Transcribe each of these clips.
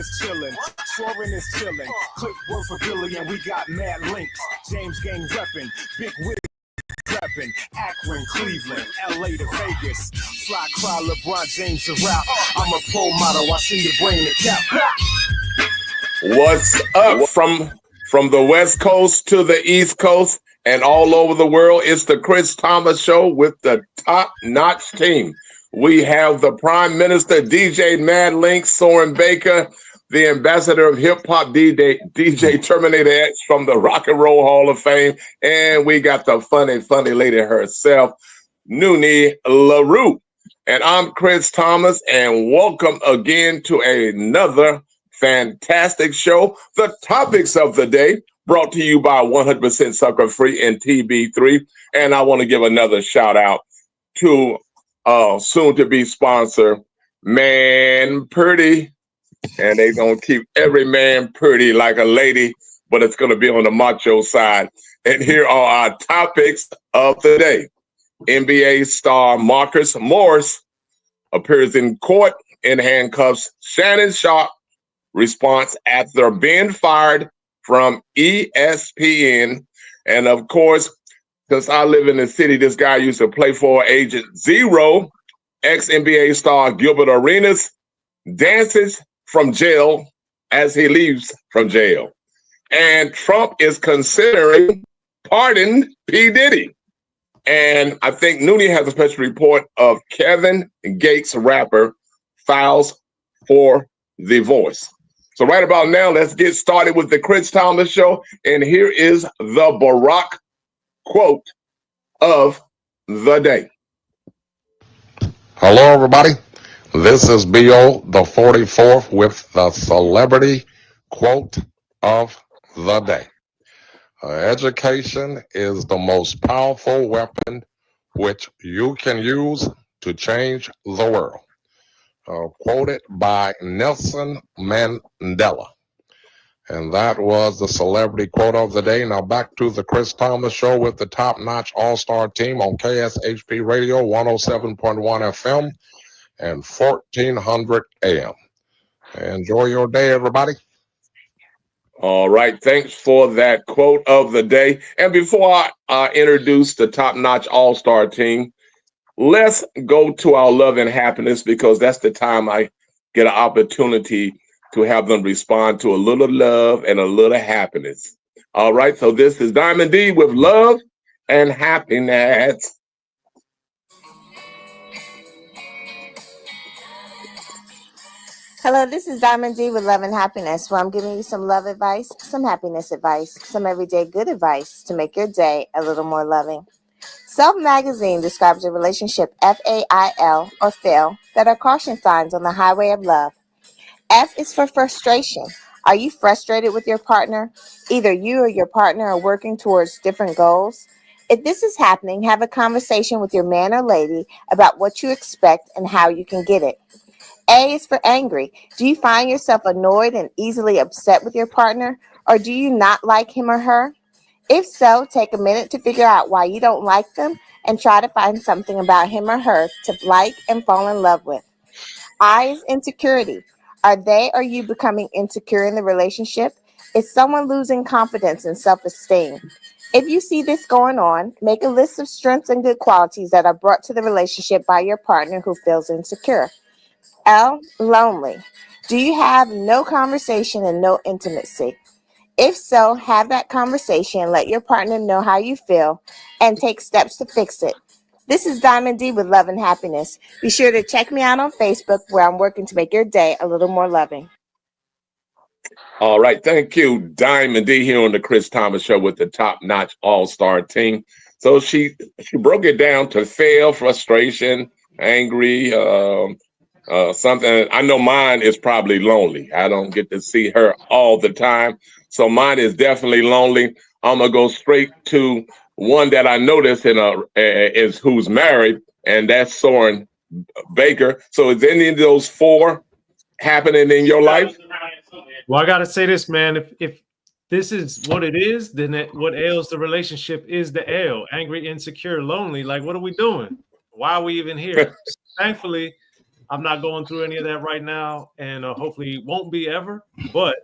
is chillin', Soarin' is chillin', click worth a billion, we got mad links. James Gang reppin', big wig reppin', Akron, Cleveland, LA to Vegas. Fly crowd, LeBron James to rap. I'm a pro model, I see your brain to cap. What's up from the West Coast to the East Coast and all over the world? It's the Chris Thomas Show with the top-notch team. We have the Prime Minister, DJ Mad Link, Soren Baker, the ambassador of hip-hop, DJ Terminator X from the Rock and Roll Hall of Fame, and we got the funny lady herself, Noonie LaRue. And I'm Chris Thomas, and welcome again to another fantastic show. The topics of the day brought to you by 100% Sucker Free and TB3. And I want to give another shout out to soon to be sponsor, Man Purdy. And they're going to keep every man pretty like a lady, but it's going to be on the macho side. And here are our topics of the day. NBA star Marcus Morris appears in court in handcuffs. Shannon Sharpe response after being fired from ESPN. And of course, since I live in the city, this guy used to play for Agent Zero. Ex-NBA star Gilbert Arenas dances from jail as he leaves from jail. And Trump is considering pardon P. Diddy. And I think Noonie has a special report of Kevin Gates, rapper, files for divorce. So right about now, let's get started with the Chris Thomas Show. And here is the Barack quote of the day. Hello, everybody. This is B.O. the 44th with the celebrity quote of the day. Education is the most powerful weapon which you can use to change the world. Quoted by Nelson Mandela. And that was the celebrity quote of the day. Now back to the Chris Thomas Show with the top-notch all-star team on KSHP Radio, 107.1 FM and 1400 AM. Enjoy your day, everybody. All right. Thanks for that quote of the day. And before I introduce the top-notch all-star team, let's go to our love and happiness, because that's the time I get an opportunity to have them respond to a little love and a little happiness. All right. So this is Diamond D with love and happiness. Hello, this is Diamond D with Love and Happiness, where I'm giving you some love advice, some happiness advice, some everyday good advice to make your day a little more loving. Self Magazine describes a relationship FAIL or fail that are caution signs on the highway of love. F is for frustration. Are you frustrated with your partner? Either you or your partner are working towards different goals. If this is happening, have a conversation with your man or lady about what you expect and how you can get it. A is for angry. Do you find yourself annoyed and easily upset with your partner, or do you not like him or her? If so, take a minute to figure out why you don't like them and try to find something about him or her to like and fall in love with. I is insecurity. Are they or you becoming insecure in the relationship? Is someone losing confidence and self-esteem? If you see this going on, make a list of strengths and good qualities that are brought to the relationship by your partner who feels insecure. L, lonely. Do you have no conversation and no intimacy? If so, have that conversation, let your partner know how you feel, and take steps to fix it. This is Diamond D with Love and Happiness. Be sure to check me out on Facebook, where I'm working to make your day a little more loving. All right. Thank you, Diamond D, here on the Chris Thomas Show with the top-notch all-star team. So she broke it down to fail, frustration, angry, something. I know mine is probably lonely. I don't get to see her all the time. So mine is definitely lonely. I'm going to go straight to one that I noticed is who's married, and that's Soren Baker. So is any of those four happening in your life? Well, I got to say this, man. If this is what it is, then what ails the relationship is the L. Angry, insecure, lonely. Like, what are we doing? Why are we even here? Thankfully, I'm not going through any of that right now, and hopefully won't be ever. But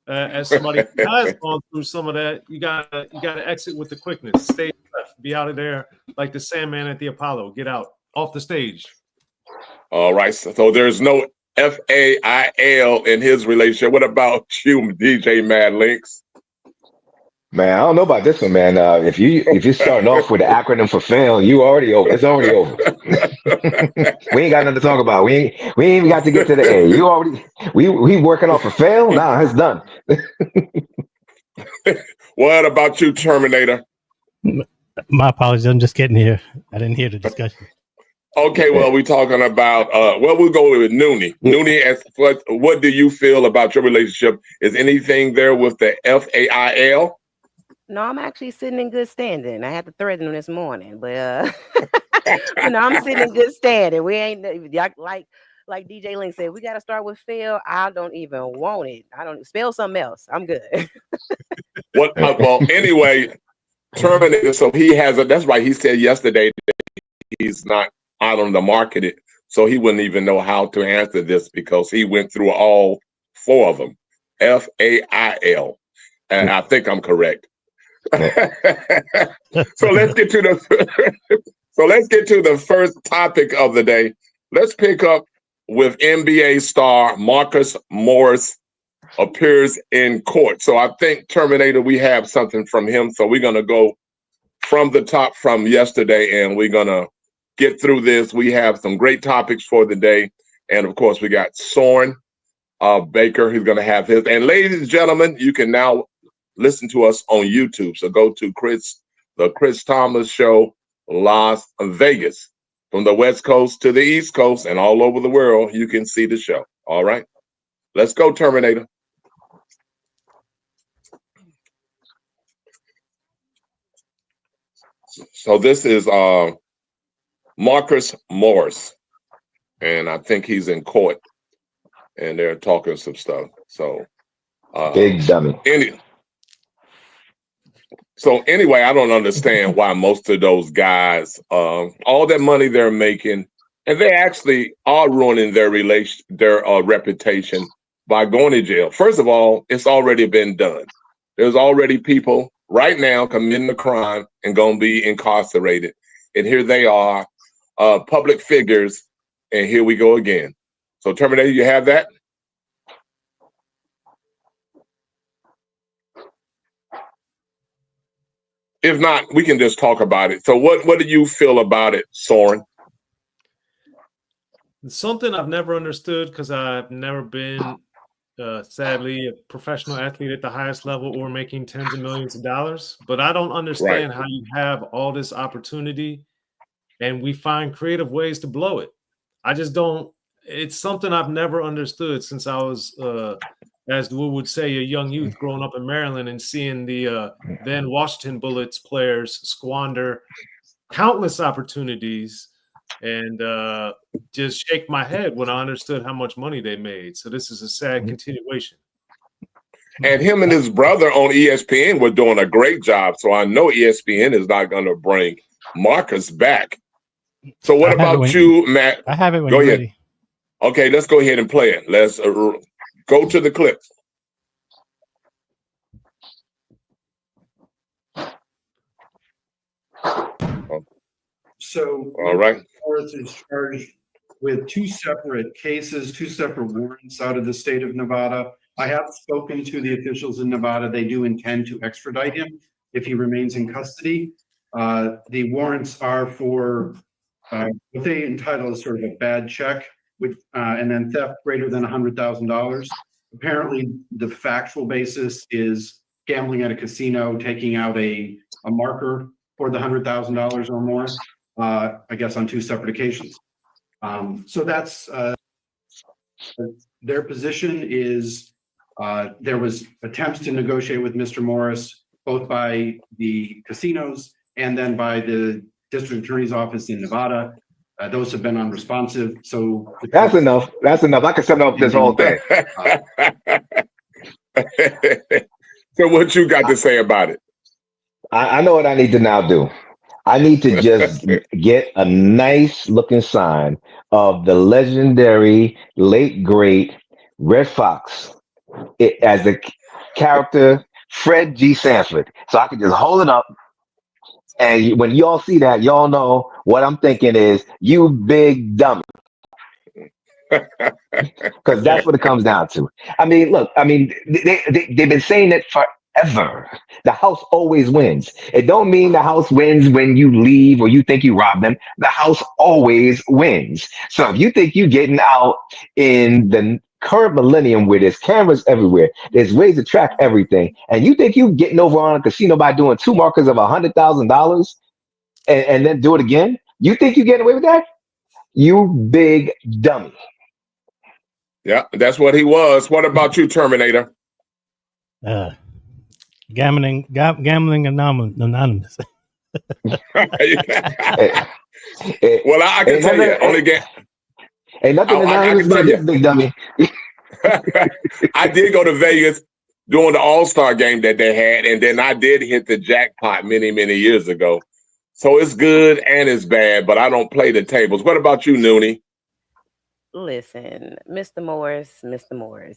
as somebody who has gone through some of that, you gotta exit with the quickness. Stay left, be out of there like the Sandman at the Apollo. Get out off the stage. All right. So there's no FAIL in his relationship. What about you, DJ Mad Links? Man, I don't know about this one, man. If you're starting off with the acronym for fail, you already over. It's already over. We ain't got nothing to talk about. We ain't even got to get to the A. You already we working off a fail. Nah, it's done. What about you, Terminator? My apologies. I'm just getting here. I didn't hear the discussion. Okay, well, we're talking about we'll go with Noonie. Noonie, what do you feel about your relationship? Is anything there with the FAIL? No, I'm actually sitting in good standing. I had to threaten him this morning, but I'm sitting in good standing. We ain't like DJ Link said. We got to start with Phil. I don't even want it. I don't spell something else. I'm good. What? Well, anyway, Terminator. So he has that's right. He said yesterday that he's not out on the market, so he wouldn't even know how to answer this because he went through all 4 of them. FAIL, and I think I'm correct. So let's get to the first topic of the day. Let's pick up with NBA star Marcus Morris appears in court. So I think Terminator, we have something from him. So we're gonna go from the top from yesterday, and we're gonna get through this. We have some great topics for the day, and of course we got Soren Baker. He's gonna have his. And ladies and gentlemen, you can now listen to us on YouTube. So go to the Chris Thomas Show, Las Vegas. From the West Coast to the East Coast and all over the world, you can see the show. All right. Let's go, Terminator. So this is Marcus Morris. And I think he's in court. And they're talking some stuff. So Big dummy. So anyway, I don't understand why most of those guys, all that money they're making, and they actually are ruining their reputation by going to jail. First of all, it's already been done. There's already people right now committing a crime and going to be incarcerated. And here they are, public figures, and here we go again. So Terminator, you have that? If not, we can just talk about it. So what do you feel about it, Soren? It's something I've never understood because I've never been, sadly, a professional athlete at the highest level or making tens of millions of dollars. But I don't understand how you have all this opportunity and we find creative ways to blow it. I just don't. It's something I've never understood since I was, as we would say, a young youth growing up in Maryland and seeing the then Washington Bullets players squander countless opportunities and just shake my head when I understood how much money they made. So this is a sad continuation. And him and his brother on ESPN were doing a great job. So I know ESPN is not going to bring Marcus back. So what about you, Matt? I have it when go you're ahead. ready. Okay, let's go ahead and play it. Let's go to the clip. So, all right. Morris is charged with 2 separate cases, 2 separate warrants out of the state of Nevada. I have spoken to the officials in Nevada. They do intend to extradite him if he remains in custody. The warrants are for what they entitle as sort of a bad check, and then theft greater than $100,000. Apparently, the factual basis is gambling at a casino, taking out a marker for the $100,000 or more, I guess on 2 separate occasions. So that's their position is there was attempts to negotiate with Mr. Morris, both by the casinos and then by the district attorney's office in Nevada. Those have been unresponsive. So that's enough. That's enough. I can sum up this whole thing. So what you got to say about it? I know what I need to now do. I need to just get a nice looking sign of the legendary late great Red Fox as the character Fred G. Sanford. So I can just hold it up, and when y'all see that, y'all know what I'm thinking is you big dummy, because that's what it comes down to. I mean, look, I mean, they've been saying it forever. The house always wins. It don't mean the house wins when you leave or you think you rob them. The house always wins. So if you think you're getting out in the current millennium where there's cameras everywhere, there's ways to track everything, and you think you getting over on a casino by doing two markers of $100,000 and then do it again, you think you getting away with that? You big dummy. Yeah, that's what he was. What about you, Terminator? Gambling anonymous. Well, I can tell you, ain't nothing anonymous about this big dummy. I did go to Vegas during the All-Star game that they had, and then I did hit the jackpot many, many years ago. So it's good and it's bad, but I don't play the tables. What about you, Noonie? Listen, Mr. Morris,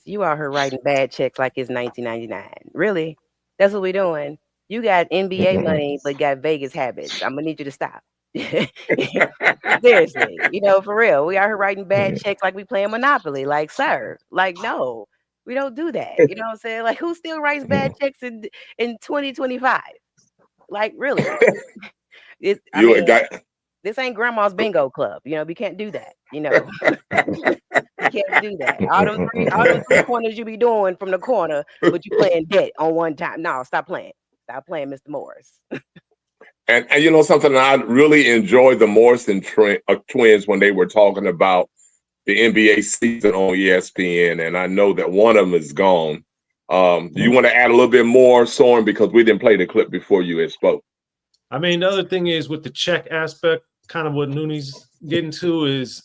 you out here writing bad checks like it's 1999. Really? That's what we're doing. You got NBA money, but got Vegas habits. I'm gonna need you to stop. Seriously, for real. We out here writing bad checks like we playing Monopoly. Like, sir, like, no, we don't do that. You know what I'm saying? Like, who still writes bad checks in 2025? Like, really? This ain't grandma's bingo club. We can't do that. We can't do that. All them three corners you be doing from the corner, but you playing debt on one time. No, stop playing. Stop playing, Mr. Morris. And you know something, I really enjoyed the Morrison twins when they were talking about the NBA season on ESPN, and I know that one of them is gone. Do you want to add a little bit more, Soren, because we didn't play the clip before you had spoke? I mean, the other thing is with the check aspect, kind of what Noonie's getting to is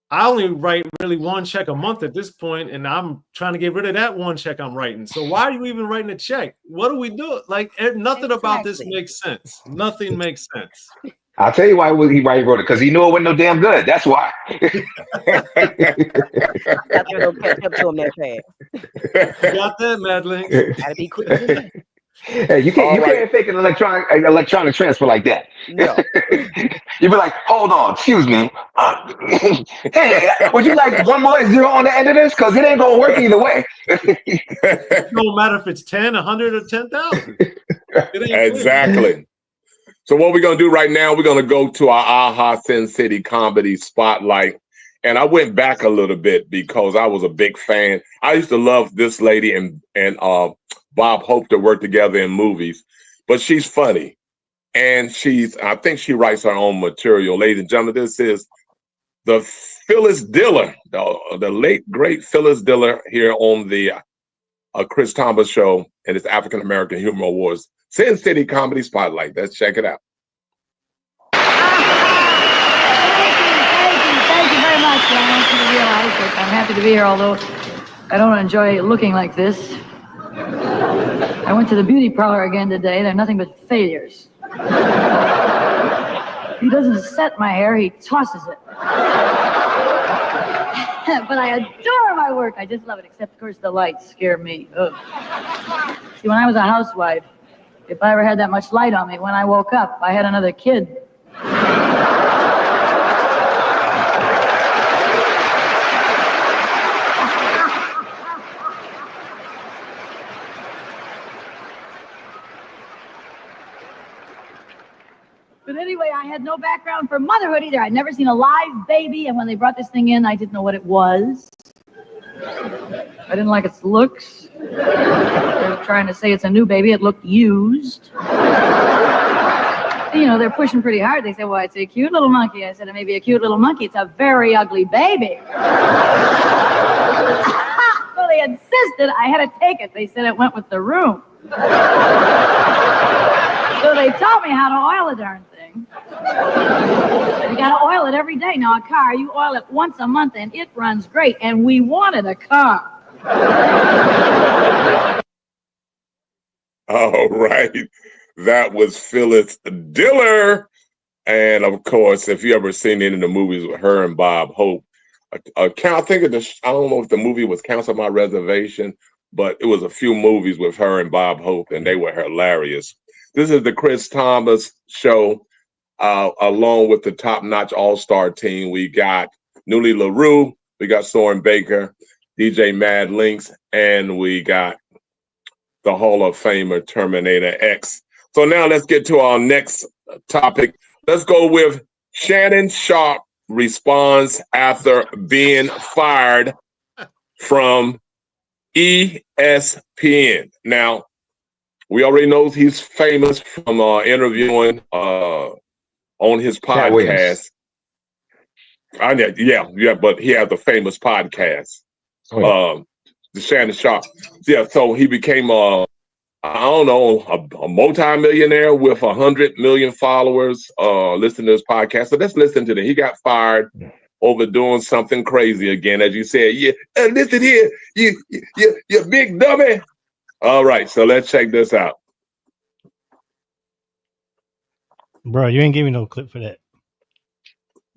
I only write really one check a month at this point, and I'm trying to get rid of that one check I'm writing. So why are you even writing a check? What do we do? Like, nothing about this makes sense. Nothing makes sense. I'll tell you why he wrote it, because he knew it wasn't no damn good. That's why. I thought you were gonna catch up to him that fast. You got that, Madeline? Gotta be quick. Hey, you can't fake an electronic transfer like that. No. You'd be like, hold on, excuse me. Hey, would you like one more zero on the end of this? Because it ain't gonna work either way. It don't matter if it's 10, 100, or 10,000. Exactly. So what we're going to do right now, we're going to go to our AHA Sin City Comedy Spotlight. And I went back a little bit because I was a big fan. I used to love this lady and Bob Hope to work together in movies. But she's funny. And I think she writes her own material. Ladies and gentlemen, this is the Phyllis Diller, the late, great Phyllis Diller here on the Chris Thomas Show and its African American Humor Awards. Sin City Comedy Spotlight. Let's check it out. Thank you very much. I want you to realize that I'm happy to be here, although I don't enjoy looking like this. I went to the beauty parlor again today. They're nothing but failures. He doesn't set my hair, he tosses it. But I adore my work. I just love it, except, of course, the lights scare me. Ugh. See, when I was a housewife, if I ever had that much light on me, when I woke up, I had another kid. But anyway, I had no background for motherhood either. I'd never seen a live baby, and when they brought this thing in, I didn't know what it was. I didn't like its looks. They were trying to say it's a new baby. It looked used. They're pushing pretty hard. They say, well, it's a cute little monkey. I said, it may be a cute little monkey. It's a very ugly baby. So they insisted I had to take it. They said it went with the room. So they taught me how to oil the darn thing. You got to oil it every day. Now, a car, you oil it once a month, and it runs great. And we wanted a car. All right. That was Phyllis Diller. And of course, if you ever seen any of the movies with her and Bob Hope, I think of I don't know if the movie was Council on My Reservation, but it was a few movies with her and Bob Hope, and they were hilarious. This is the Chris Thomas Show, along with the top-notch all-star team. We got Newly LaRue, we got Soren Baker, DJ Mad Links, and we got the Hall of Famer Terminator X. So now let's get to our next topic. Let's go with Shannon Sharpe responds after being fired from ESPN. Now, we already know he's famous from interviewing on his podcast. Yeah, but he has a famous podcast. The Shannon Sharpe. Yeah, so he became a multi-millionaire with 100 million followers listening to his podcast. So let's listen to that. He got fired over doing something crazy again, as you said. Yeah, listen here, you big dummy. All right, so let's check this out. Bro, you ain't giving no clip for that.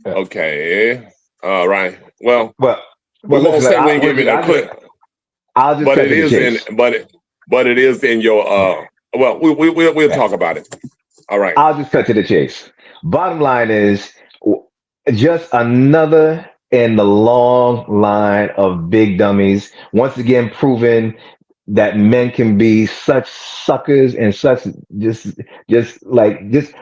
Okay. All right. Well, we won't listen, say we ain't giving a clip. I'll just but it is in but it is in your we'll talk about it. All right. I'll just cut to the chase. Bottom line is just another in the long line of big dummies. Once again, proving that men can be such suckers and such just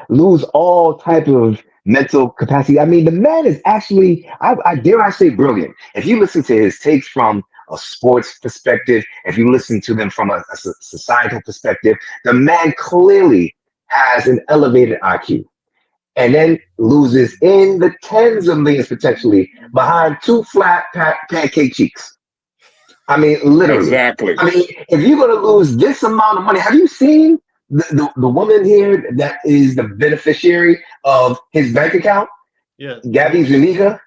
lose all type of mental capacity. I mean, the man is actually, I dare I say, brilliant. If you listen to his takes from a sports perspective, if you listen to them from a societal perspective, the man clearly has an elevated IQ, and then loses in the tens of millions potentially behind two flat pancake cheeks. I mean, literally. Exactly. I mean, if you're going to lose this amount of money, have you seen the woman here that is the beneficiary of his bank account? Yeah. Gabby Zuniga,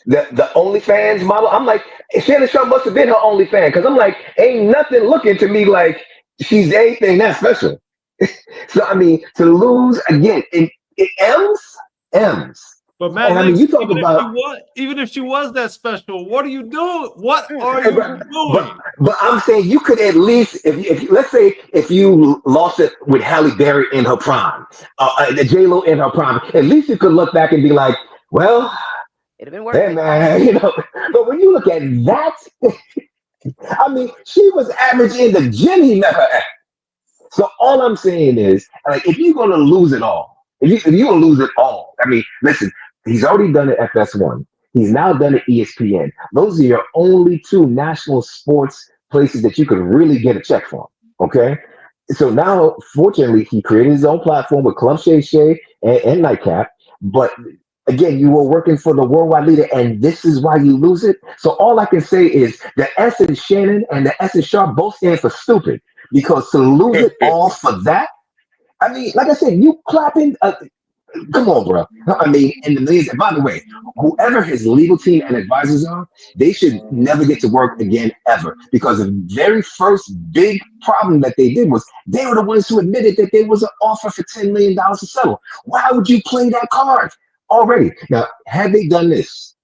the OnlyFans model. I'm like, Shannon Sharpe must have been her OnlyFans, because I'm like, ain't nothing looking to me like she's anything that special. So, I mean, to lose again, it M's. But Matt, and I mean, you talk about even if she was that special, what are you doing? What are you doing? But I'm saying you could at least, if let's say if you lost it with Halle Berry in her prime, J-Lo in her prime, at least you could look back and be like, well, it'd have been worth it. Man, But when you look at that, I mean, she was average in the gym he met her at. So all I'm saying is, like, if you're gonna lose it all, if you're gonna lose it all, I mean, listen, he's already done it at FS1. He's now done it at ESPN. Those are your only two national sports places that you could really get a check from. Okay, so now, fortunately, he created his own platform with Club Shay Shay and Nightcap. But again, you were working for the worldwide leader, and this is why you lose it. So all I can say is the S in Shannon and the S in Sharpe both stand for stupid. Because to lose it all for that, I mean, like I said, you clapping. Come on, bro. I mean, in the millions. And by the way, whoever his legal team and advisors are, they should never get to work again ever. Because the very first big problem that they did was they were the ones who admitted that there was an offer for $10 million to settle. Why would you play that card already? Now, had they done this,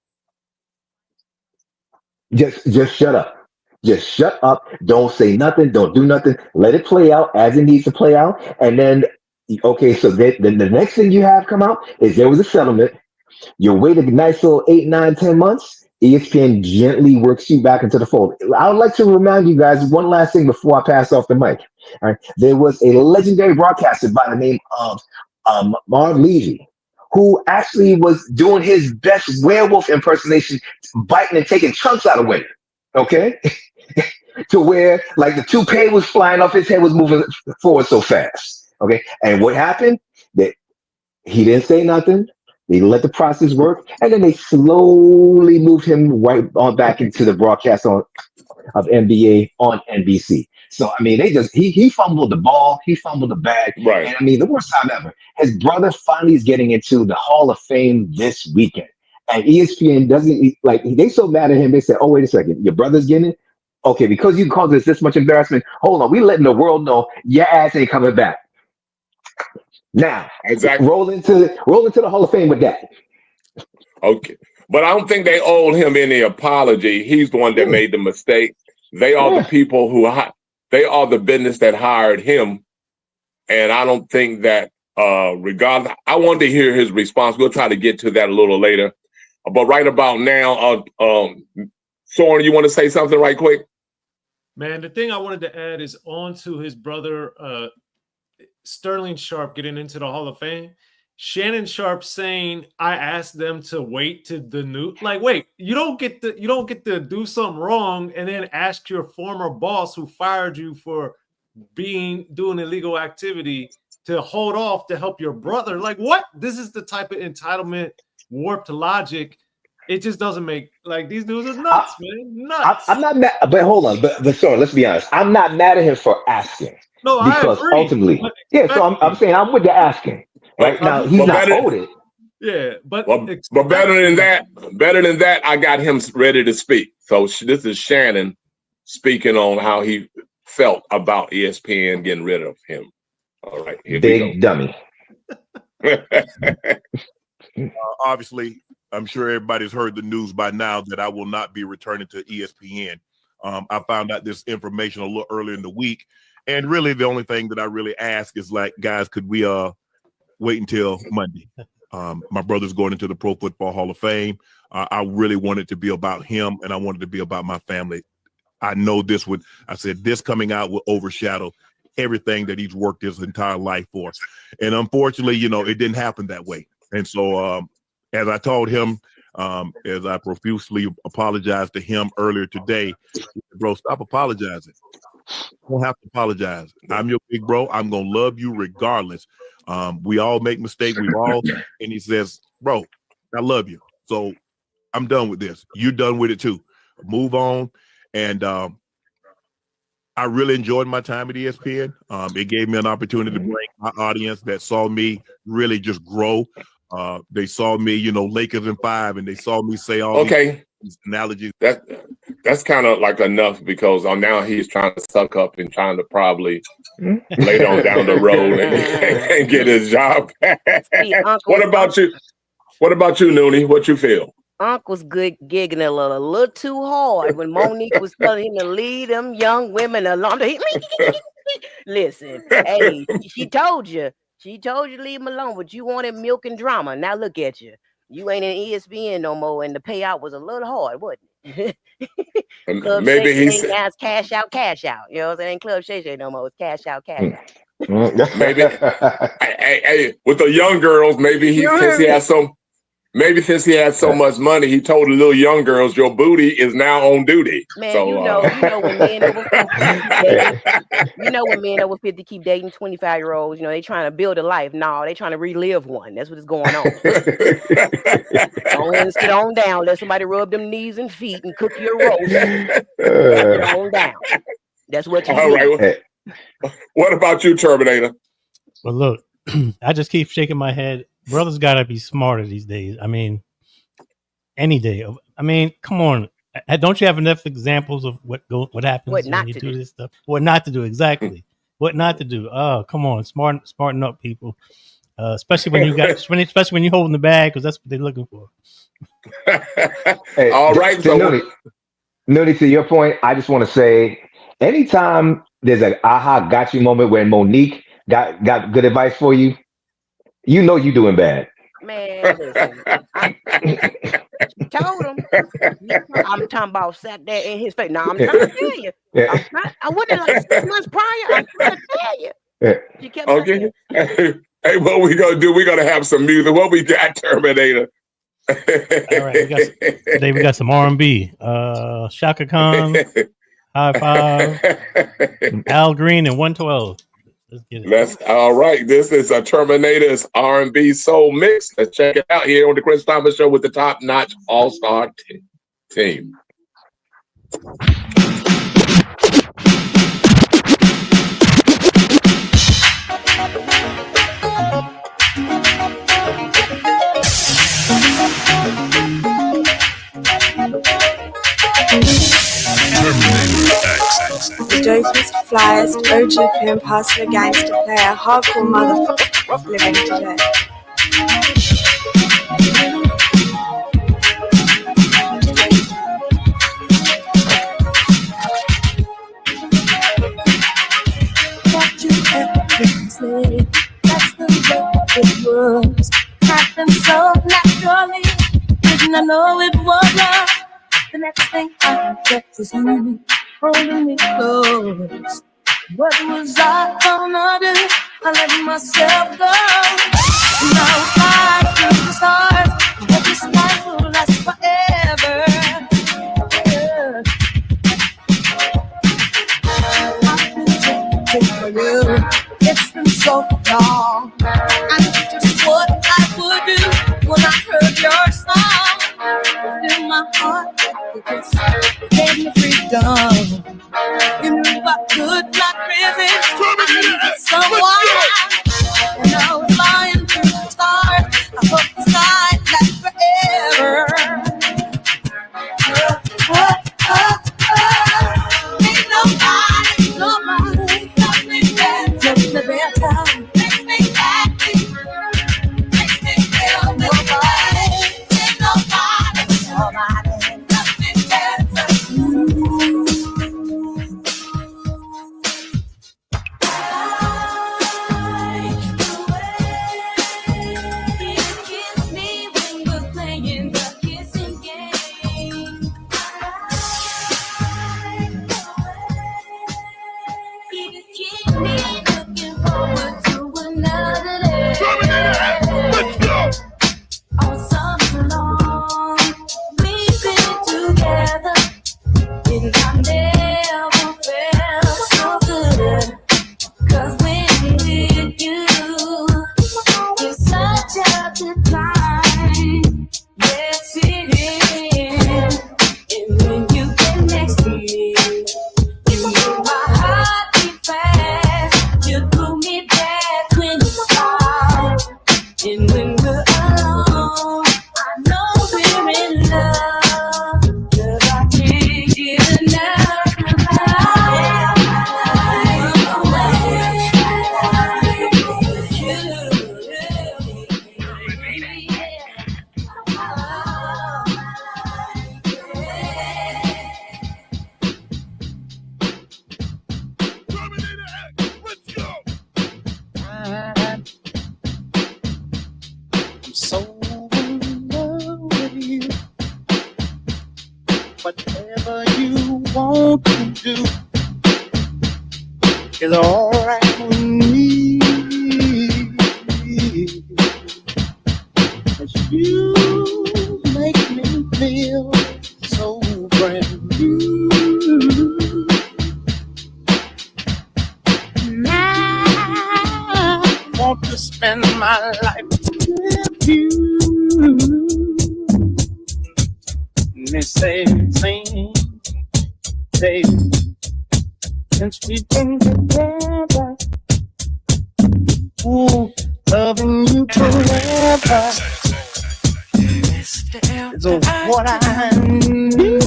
just shut up. Just shut up. Don't say nothing. Don't do nothing. Let it play out as it needs to play out. And then, okay, so then the next thing you have come out is there was a settlement. You waited a nice little 8, 9, 10 months. ESPN gently works you back into the fold. I would like to remind you guys one last thing before I pass off the mic. All right. There was a legendary broadcaster by the name of Marv Levy, who actually was doing his best werewolf impersonation, biting and taking chunks out of women. Okay? To where like the toupee was flying off his head, was moving forward so fast. Okay. And what happened? That he didn't say nothing. They let the process work, and then they slowly moved him right on back into the broadcast of NBA on NBC. So I mean, he fumbled the ball, he fumbled the bag, right? And I mean, the worst time ever. His brother finally is getting into the Hall of Fame this weekend, and ESPN doesn't like. They so mad at him. They said, "Oh, wait a second, your brother's getting it." Okay, because you caused us this much embarrassment, hold on, we letting the world know your ass ain't coming back. Now, Exactly. roll into the Hall of Fame with that. Okay. But I don't think they owe him any apology. He's the one that made the mistake. They are the people they are the business that hired him. And I don't think that regardless, I wanted to hear his response. We'll try to get to that a little later. But right about now, Soren, you want to say something right quick? Man, the thing I wanted to add is on to his brother Sterling Sharpe getting into the Hall of Fame. Shannon Sharpe saying, "I asked them to wait to the new." Like, wait, you don't get to do something wrong and then ask your former boss who fired you for doing illegal activity to hold off to help your brother. Like, what? This is the type of entitlement, warped logic. It just doesn't make, like, these dudes are nuts, man. Nuts. I'm not mad, but hold on, but sorry, let's be honest. I'm not mad at him for asking. No, because I agree. ultimately, so I'm saying I'm with the asking. Right now, he's not owed it. Yeah, but better than that, I got him ready to speak. So this is Shannon speaking on how he felt about ESPN getting rid of him. All right, here Big dummy. Obviously, I'm sure everybody's heard the news by now that I will not be returning to ESPN. I found out this information a little earlier in the week, and really the only thing that I really ask is, like, guys, could we wait until Monday? My brother's going into the Pro Football Hall of Fame. I really wanted to be about him, and I wanted to be about my family. I know this coming out will overshadow everything that he's worked his entire life for. And unfortunately, it didn't happen that way. And so as I told him, as I profusely apologized to him earlier today, bro, stop apologizing. You don't have to apologize. I'm your big bro. I'm going to love you regardless. We all make mistakes. And he says, bro, I love you. So I'm done with this. You're done with it too. Move on. And I really enjoyed my time at ESPN. It gave me an opportunity to bring my audience that saw me really just grow. They saw me, Lakers in 5, and they saw me say all these analogies. That's kind of like enough, because now he's trying to suck up and trying to probably later on down the road and get his job back. What about you? What about you, Noonie? What you feel? Uncle's good gigging a little too hard when Monique was telling him to leave them young women alone. Listen, hey, she told you to leave him alone, but you wanted milk and drama. Now look at you. You ain't in ESPN no more, and the payout was a little hard, wasn't it? Club Maybe Shay he's now it's cash out. You know what I'm saying? Ain't Club Shay no more. It's cash out. Maybe hey, with the young girls, since he had so much money, he told the little young girls, your booty is now on duty. Man, so, you know when men over 50 when men over 50 keep dating 25-year-olds, they trying to build a life. No, they trying to relive one. That's what is going on. Go ahead and sit on down. Let somebody rub them knees and feet and cook your roast. Sit on down. That's what you do. Right. What about you, Terminator? Well, look, I just keep shaking my head. Brothers got to be smarter these days. I mean, any day. I mean, come on. Don't you have enough examples of what happens when you do this stuff? What not to do, exactly. What not to do. Oh, come on, smarten up, people. Especially when especially when you're holding the bag, because that's what they're looking for. Hey, all right, Noonie, to your point, I just want to say, anytime there's an aha got you moment where Monique got good advice for you, you're doing bad. Man, listen, I told him. I'm talking about sat there in his face. Now I'm trying to tell you. I wasn't like 6 months prior. I'm trying to tell you. She kept saying, hey, what we gonna do? We're gonna have some music. What we got, Terminator? All right, today we got some R&B. Shaka Khan, High Five, Al Green, and 112. Let's get it. That's all right. This is a Terminator's R&B soul mix. Let's check it out here on the Chris Thomas Show with the top-notch all-star team. It's J Mr. Flyers, OG Pimp, Hustler, Gangster, Player, Hardcore Motherfucker, living today. What you ever say, that's the way it was. Happened so naturally, didn't I know it was love? The next thing I get was you holding me close. What was I gonna do? I let myself go. Now I feel the stars, but this life will last forever. I've been taking for you. It's been so long. I knew just what I would do when I heard your song. In my heart, it gave me freedom. You knew I could not resist. I needed someone, and I was flying through the stars. I hope the sky lasts forever. Ain't nobody loves me better, makes me better, makes me happy, makes me feel nobody, ain't nobody loves me better. Kiss me when we're playing the kissing game. You keep me looking forward to another day. Let's go. All summer long, we've been together, and I never felt so good. 'Cause when with you, it's such a good time. Yes, it is. And when you get next to me, you make my heart beat fast. You pull me back when you stop. And when we're alone, I know we're in love. 'Cause I can't get enough of I'm so in love with you. Whatever you want to do is alright with me. 'Cause you make me feel so brand new. I want to spend my life with you. And they say, sing, say, since we've been together, ooh, loving you forever is what I need.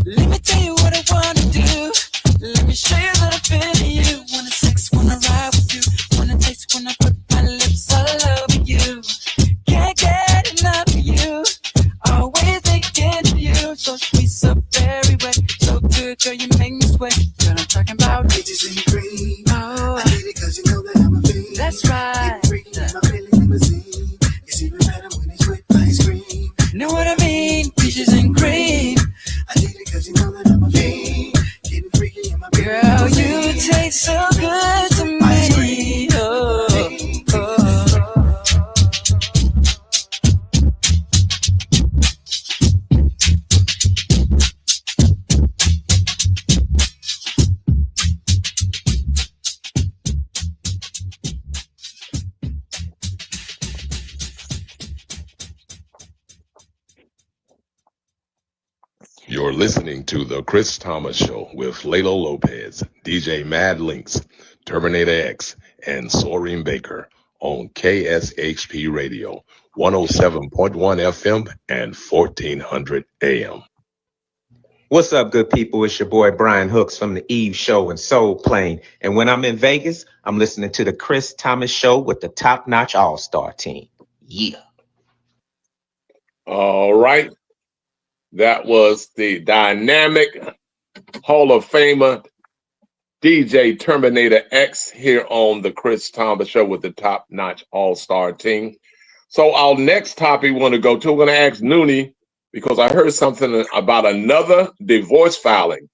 Let me tell you what I wanna do. Let me show you that I feel you. Wanna sex, wanna ride with you. Wanna taste, wanna put my lips all over you. Can't get enough of you. Always thinking of you. So sweet, so very wet. So good, girl, you make me sweat. Girl, I'm talking about bitches in green. Oh, I hate it 'cause you know that I'm a fiend. That's right. My Bentley limousine. It's even better when it's with ice cream. Know what I mean? Peaches and cream. I need it 'cause you know that I'm a fiend. Getting freaky in my girl, you taste so good to me. Oh, oh. You're listening to The Chris Thomas Show with Lalo Lopez, DJ Mad Links, Terminator X, and Soren Baker on KSHP Radio, 107.1 FM and 1400 AM. What's up, good people? It's your boy Brian Hooks from the Eve Show and Soul Plane. And when I'm in Vegas, I'm listening to the Chris Thomas Show with the top-notch all-star team. Yeah. All right. That was the dynamic Hall of Famer DJ Terminator X here on the Chris Thomas Show with the top-notch all-star team. So our next topic we want to go to, we're going to ask Noonie, because I heard something about another divorce filing.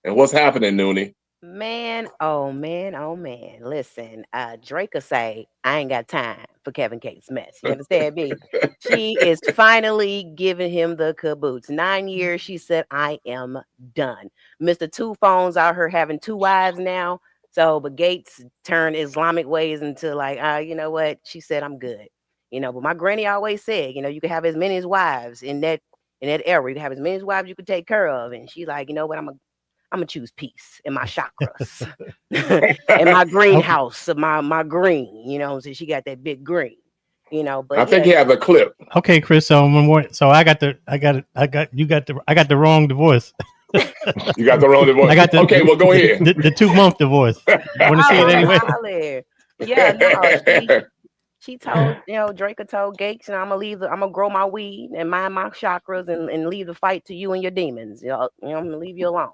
And what's happening, Noonie? Man, oh man, oh man. Listen, Drake will say, I ain't got time for Kevin Gates' mess. You understand me? She is finally giving him the caboose. 9 years, she said, I am done. Mr. Two Phones out here having two wives now. So, but Gates turned Islamic ways into like, you know what? She said, I'm good. You know, but my granny always said, you know, you can have as many as wives in that era. You can have as many as wives you could take care of. And she's like, you know what? I'm gonna choose peace in my chakras, in my greenhouse, my green. You know, so she got that big green. You know, but I think you have a clip. Okay, Chris. So I got the wrong divorce. You got the wrong divorce. Okay, well, go ahead. The 2-month divorce. Want to see it anyway? Yeah, no, she told, you know, Drake told Gates, and I'm gonna grow my weed and mind my chakras and leave the fight to you and your demons. You know, I'm gonna leave you alone.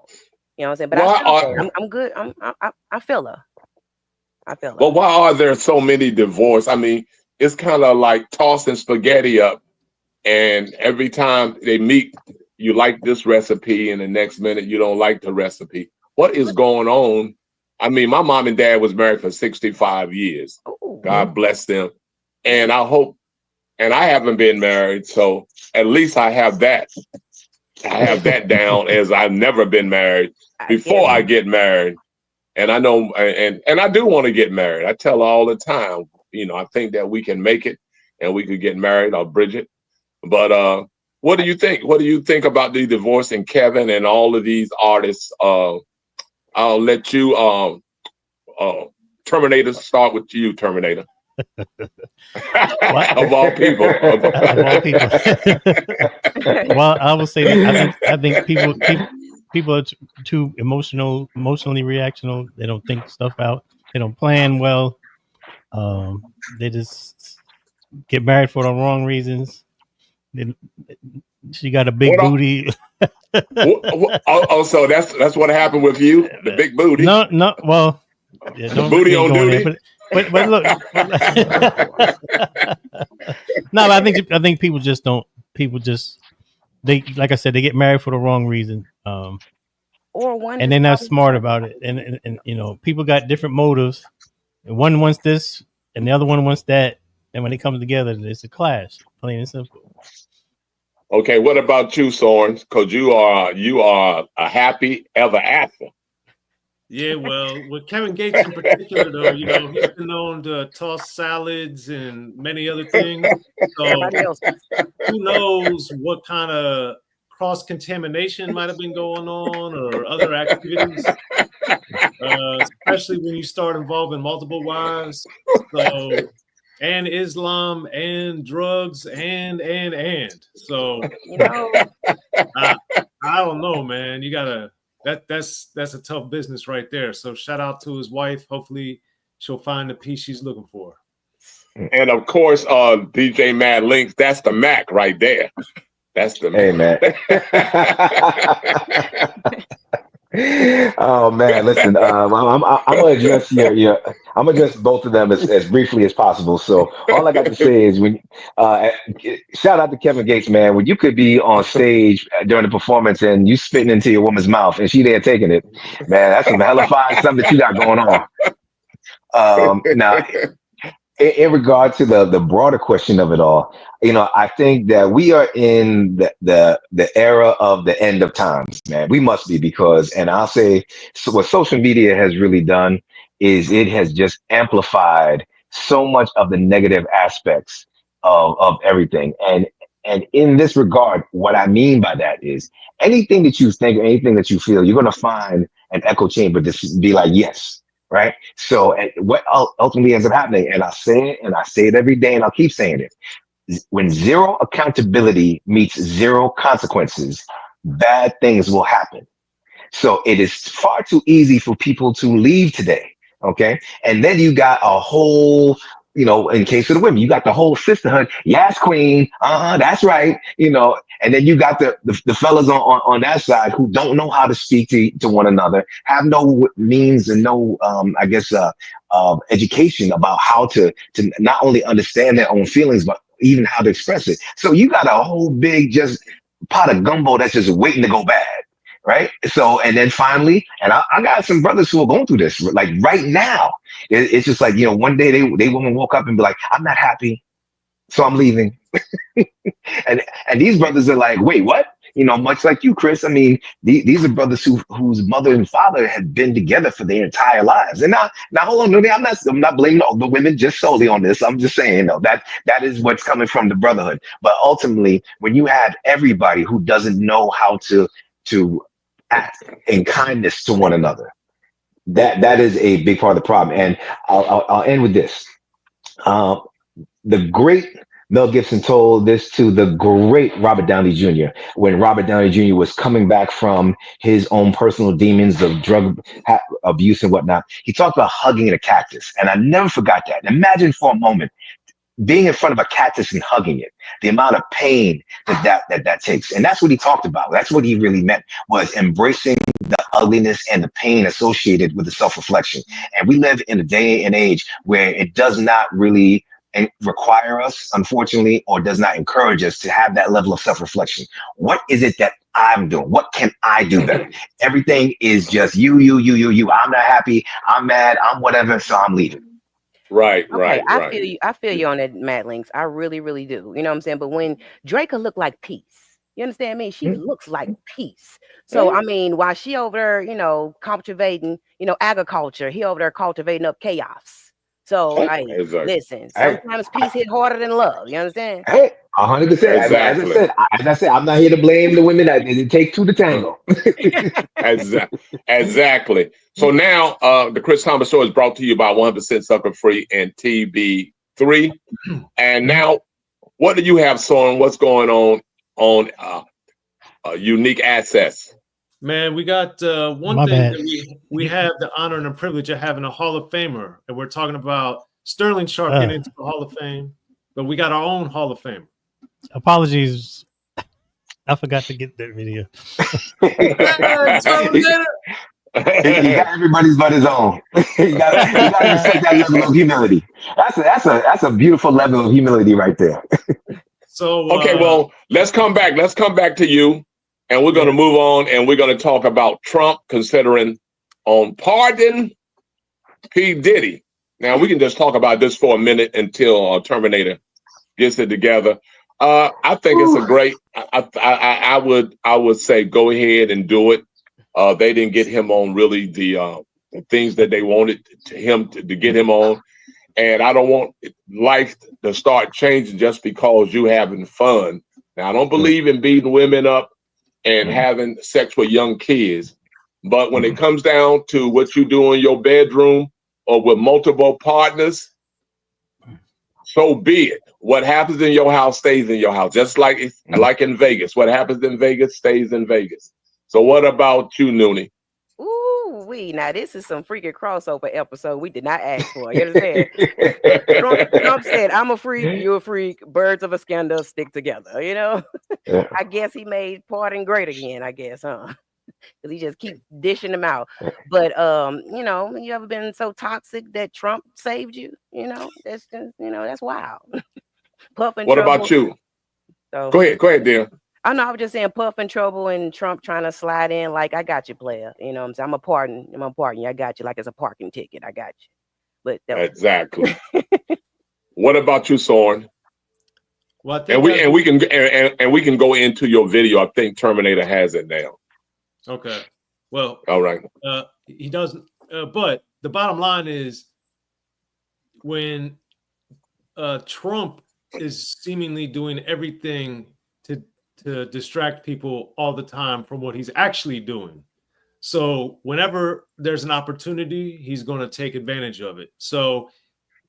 You know what I'm saying? But I'm good. I feel her. I feel her. But why are there so many divorces? I mean, it's kind of like tossing spaghetti up, and every time they meet, you like this recipe, and the next minute you don't like the recipe. What is going on? I mean, my mom and dad was married for 65 years. Ooh. God bless them. And I hope, and I haven't been married, so at least I have that. I have that down as I've never been married before I get married. And I know, and I do want to get married. I tell her all the time, you know, I think that we can make it and we could get married, or Bridget. But what do you think? What do you think about the divorce and Kevin and all of these artists? I'll let you, Terminator, start with you, Terminator. Of all people. Of all people. Well, I will say that I think people are too emotionally reactional. They don't think stuff out. They don't plan well. They just get married for the wrong reasons. She got a big booty. So that's what happened with you, the big booty. No. Well, yeah, the booty on duty. There, but look, no. I think people just don't. People just they like I said, they get married for the wrong reason. Or one, and they're not smart about it. And you know, people got different motives. And one wants this, and the other one wants that. And when they come together, it's a clash. Plain and simple. Okay, what about you, Soren? Because you are a happy ever after. Yeah, well, with Kevin Gates in particular, though, you know, he's been known to toss salads and many other things. So who knows what kind of cross-contamination might have been going on or other activities, especially when you start involving multiple wives. So, and Islam and drugs and. So, you know, I don't know, man. You gotta. That's a tough business right there. So shout out to his wife. Hopefully she'll find the peace she's looking for. And of course, DJ Mad Links, that's the Mac right there. That's the Oh man, listen, I'm gonna address I'm gonna address both of them as briefly as possible. So all I got to say is shout out to Kevin Gates, man. When you could be on stage during the performance and you spitting into your woman's mouth and she there taking it, man, that's some hella fine stuff that you got going on. Now, in regard to the broader question of it all, you know, I think that we are in the era of the end of times, man. We must be, because, and I'll say, so what social media has really done is it has just amplified so much of the negative aspects of everything. And in this regard, what I mean by that is anything that you think or anything that you feel, you're going to find an echo chamber to be like, yes, right? So what ultimately ends up happening, and I say it and I say it every day and I'll keep saying it, when zero accountability meets zero consequences, bad things will happen. So it is far too easy for people to leave today. Okay. And then you got a whole, in case of the women, you got the whole sisterhood. Yes, queen. That's right. And then you got the fellas on that side who don't know how to speak to one another, have no means and no, education about how to not only understand their own feelings, but even how to express it. So you got a whole big just pot of gumbo that's just waiting to go bad. Right. So, and then finally, and I got some brothers who are going through this, like right now. It's just like, one day they women woke up and be like, I'm not happy, so I'm leaving. and these brothers are like, wait, what? Much like you, Chris. I mean, these are brothers whose mother and father had been together for their entire lives. And now hold on, I'm not blaming all the women just solely on this. I'm just saying, that is what's coming from the brotherhood. But ultimately, when you have everybody who doesn't know how to act in kindness to one another, that is a big part of the problem. And I'll end with this. The great Mel Gibson told this to the great Robert Downey Jr. when Robert Downey Jr. was coming back from his own personal demons of drug abuse and whatnot. He talked about hugging a cactus, and I never forgot that. Imagine for a moment being in front of a cactus and hugging it, the amount of pain that takes. And that's what he talked about. That's what he really meant, was embracing the ugliness and the pain associated with the self-reflection. And we live in a day and age where it does not really require us, unfortunately, or does not encourage us to have that level of self-reflection. What is it that I'm doing? What can I do better? Everything is just you. I'm not happy. I'm mad. I'm whatever. So I'm leaving. Right. I feel you on that, Matt Links. I really, really do. You know what I'm saying? But when Draco look like peace, you understand me? She looks like peace. So I mean, while she over there, cultivating, agriculture, he over there cultivating up chaos. So listen, sometimes peace hit harder than love. You understand? Hey, 100%. As I said, I'm not here to blame the women. It takes two to tango. Exactly. So now the Chris Thomas Show is brought to you by 100% Sucker Free and TB3. And now, what do you have, Soren? What's going on Unique Access? Man, we got one thing that we have the honor and the privilege of having a Hall of Famer, and we're talking about Sterling Sharp getting into the Hall of Fame, but we got our own Hall of Famer. Apologies, I forgot to get that video. He got everybody's but his own. you gotta respect that level of humility. That's a beautiful level of humility right there. So okay, well, let's come back to you. And we're going to move on, and we're going to talk about Trump considering on pardon P. Diddy. Now, we can just talk about this for a minute until Terminator gets it together. I think it's a great. I would say go ahead and do it. They didn't get him on really the things that they wanted to get him on, and I don't want life to start changing just because you having fun. Now, I don't believe in beating women up and having sex with young kids. But when it comes down to what you do in your bedroom or with multiple partners, so be it. What happens in your house stays in your house. Just like in Vegas. What happens in Vegas stays in Vegas. So what about you, Noonie? Now this is some freaking crossover episode we did not ask for. You understand? Trump said, I'm a freak, you're a freak, birds of a scandal stick together, Yeah. I guess he made pardon great again, I guess, huh? Because he just keep dishing them out. But you ever been so toxic that Trump saved you? That's just, that's wild. Puff and what trouble. About you? So, go ahead, dear. I know, I was just saying Puff and trouble and Trump trying to slide in like, I got you, player. You know what I'm saying? I'm gonna pardon you. I got you like it's a parking ticket. I got you. But exactly. What about you, Soren? Well, and we can go into your video. I think Terminator has it now. Okay. Well, all right. He doesn't. But the bottom line is, when Trump is seemingly doing everything to distract people all the time from what he's actually doing, So whenever there's an opportunity, he's going to take advantage of it. So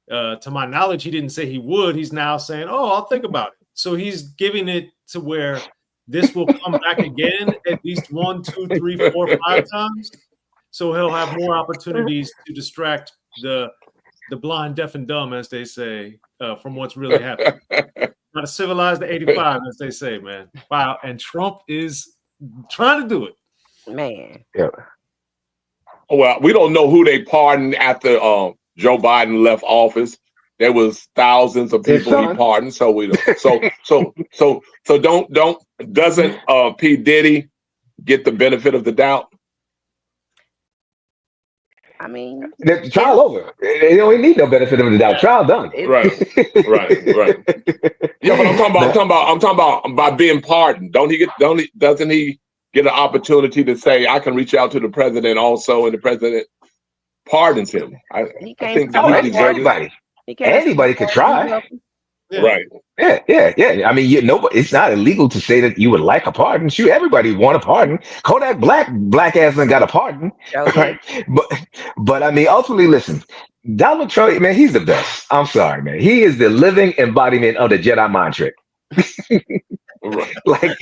to my knowledge, he didn't say he would. He's now saying, oh, I'll think about it. So he's giving it to where this will come back again at least 1, 2, 3, 4, 5 times. So he'll have more opportunities to distract the blind, deaf, and dumb, as they say, from what's really happening. Not to civilize the 85, as they say, man. Wow. And Trump is trying to do it. Man. Yeah. Well, we don't know who they pardoned after Joe Biden left office. There was thousands of His people he son. pardoned. So we don't. So doesn't P. Diddy get the benefit of the doubt? I mean, The trial over. They don't need no benefit of the doubt. Trial done. Right. Yeah, but I'm talking about by being pardoned. Doesn't he get an opportunity to say, I can reach out to the president also, and the president pardons him? I think Oh, that he deserves it. anybody could try. Right. Yeah. I mean, it's not illegal to say that you would like a pardon. Shoot, everybody want a pardon. Kodak Black ass done got a pardon, right? But I mean, ultimately, listen, Donald Trump, man, he's the best. I'm sorry, man. He is the living embodiment of the Jedi mind trick. Like,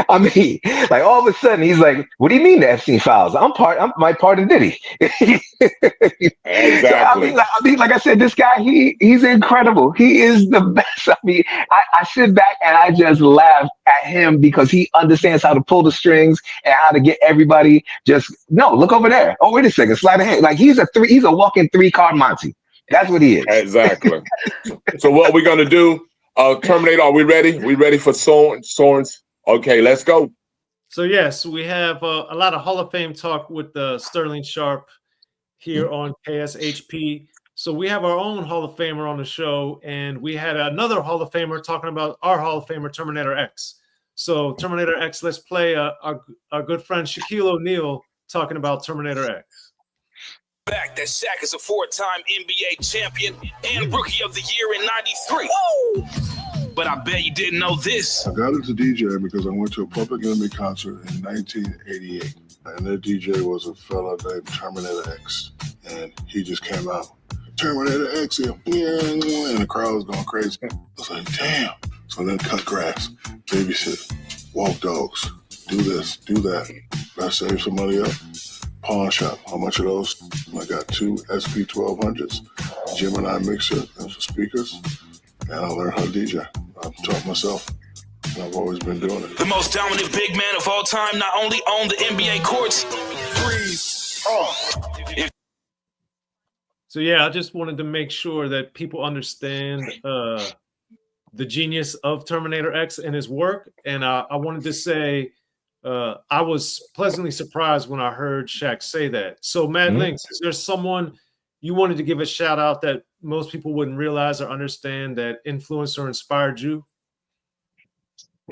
I mean, like all of a sudden he's like, "What do you mean the Epstein files? I'm my pardon Diddy." Exactly. I mean, like I said, this guy, he's incredible. He is the best. I mean, I sit back and I just laugh at him because he understands how to pull the strings and how to get everybody look over there. Oh, wait a second, slide ahead. Like he's a walking 3-card Monty. That's what he is. Exactly. So what we're gonna do? Terminator, are we ready? We ready for Sorens? Okay, let's go. So yes, we have a lot of Hall of Fame talk with Sterling Sharp here on KSHP. So we have our own Hall of Famer on the show, and we had another Hall of Famer talking about our Hall of Famer, Terminator X. So Terminator X, let's play our good friend Shaquille O'Neal talking about Terminator X. Back that Shaq is a 4-time NBA champion and Rookie of the Year in '93. Whoa! But I bet you didn't know this. I got into DJ because I went to a Public Enemy concert in 1988. And that DJ was a fella named Terminator X. And he just came out, Terminator X, and the crowd was going crazy. I was like, damn. So then cut grass, babysit, walk dogs, do this, do that. Let's save some money up. Pawn shop. How much of those? I got 2 SP1200s, Gemini mixer, and some speakers, and I learned how to DJ. I've taught myself, and I've always been doing it. The most dominant big man of all time not only owned the NBA courts. Freeze. So yeah, I just wanted to make sure that people understand the genius of Terminator X and his work, and I wanted to say. I was pleasantly surprised when I heard Shaq say that. So, Mad Links, is there someone you wanted to give a shout out that most people wouldn't realize or understand that influenced or inspired you?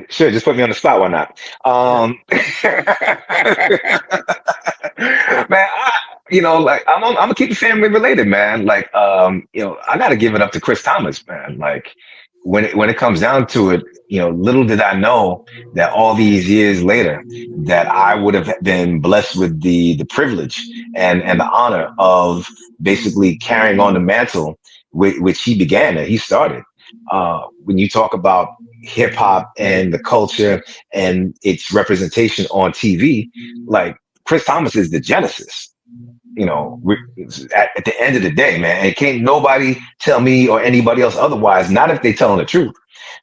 Sure, just put me on the spot. Why not? Man, I'm gonna keep it family related, man. Like, I gotta give it up to Chris Thomas, man. Like, when it comes down to it, little did I know that all these years later that I would have been blessed with the privilege and the honor of basically carrying on the mantle which he began and he started. When you talk about hip hop and the culture and its representation on TV, like Chris Thomas is the genesis. At the end of the day, man, and can't nobody tell me or anybody else otherwise, not if they telling the truth.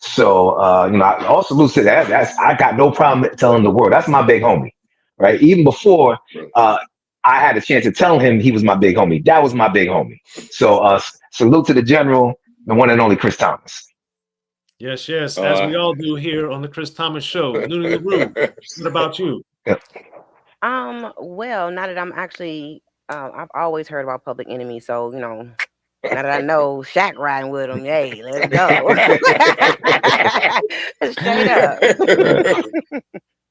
So, I also salute to that. I got no problem telling the world. That's my big homie, right? Even before I had a chance to tell him he was my big homie. That was my big homie. So, salute to the general, the one and only Chris Thomas. Yes, as we all do here on the Chris Thomas Show. Nunu LaRue, what about you? Yeah. Well, now that I'm actually, I've always heard about Public Enemy, so now that I know Shaq riding with him, hey, let's go. Straight up.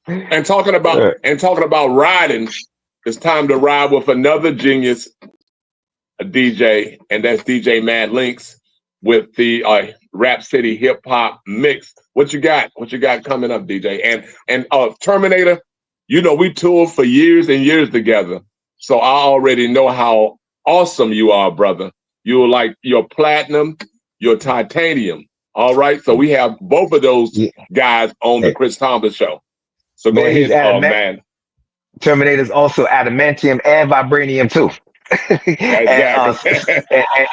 And talking about riding, it's time to ride with another genius, a DJ, and that's DJ Mad Links with the Rap City Hip Hop Mix. What you got? What you got coming up, DJ? And Terminator, you know, we toured for years and years together. So I already know how awesome you are, brother. You're like your platinum, your titanium. All right. So we have both of those guys on the Chris Thomas show. So go Man, he's ahead, man. Terminator's also adamantium and vibranium too.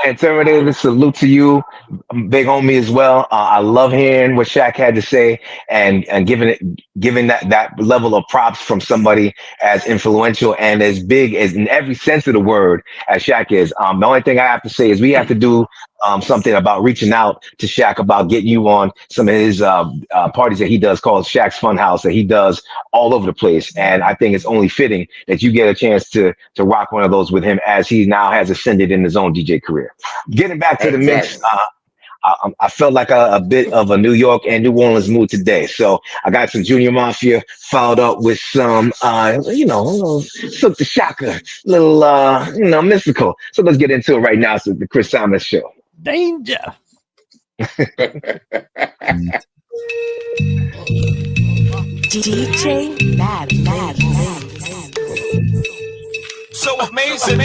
and Terminator, salute to you, big homie as well. I love hearing what Shaq had to say and giving that level of props from somebody as influential and as big as in every sense of the word as Shaq is. The only thing I have to say is we have to do something about reaching out to Shaq about getting you on some of his parties that he does called Shaq's Funhouse that he does all over the place. And I think it's only fitting that you get a chance to rock one of those with him as he now has ascended in his own DJ career. Getting back to the mix, I felt like a bit of a New York and New Orleans mood today. So I got some Junior Mafia followed up with some, Silk the Shocker, little, mystical. So let's get into it right now. So the Chris Thomas Show. Danger. DJ Mad. So amazing.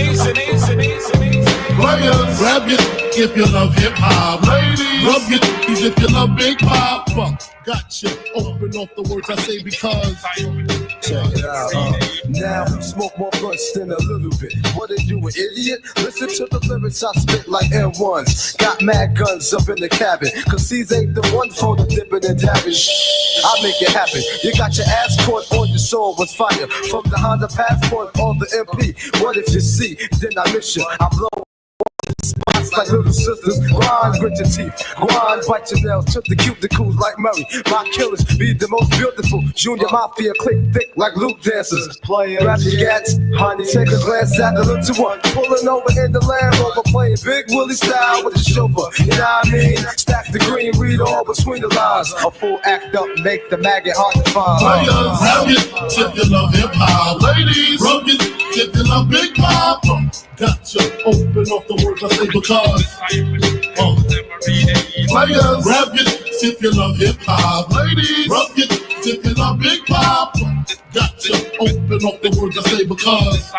Players, grab it if you love hip hop. Ladies, rub your titties if you love Big Pop. Gotcha. Open off the words I say because. Check it out. Now smoke more blunts than a little bit. What are you, an idiot? Listen to the lyrics I spit like M1s. Got mad guns up in the cabin. Cause these ain't the one for the dipping and dabbing. I'll make it happen. You got your ass caught on your soul with fire. From the Honda Passport on the MP. What if you see? Then I miss you. I blow spots like little sisters. Grind, grit your teeth. Grind, bite your nails. Took the cuticles like Murray. My killers be the most beautiful. Junior Mafia click thick like Luke dancers. Playing, grab your gats, honey. Take a glance at the little one. Pulling over in the Land Rover. Playing Big Willie style with the chauffeur. You know what I mean? Stack the green, read all between the lines. A full act up, make the maggot hard to find. Players, rub it if you love hip hop. Ladies, rub it if you love Big Pop. Gotcha. Open off the words I say because. Players, grab it if you love hip hop. Ladies, rub it if you love Big Pop. Gotcha. Open off the words I say because.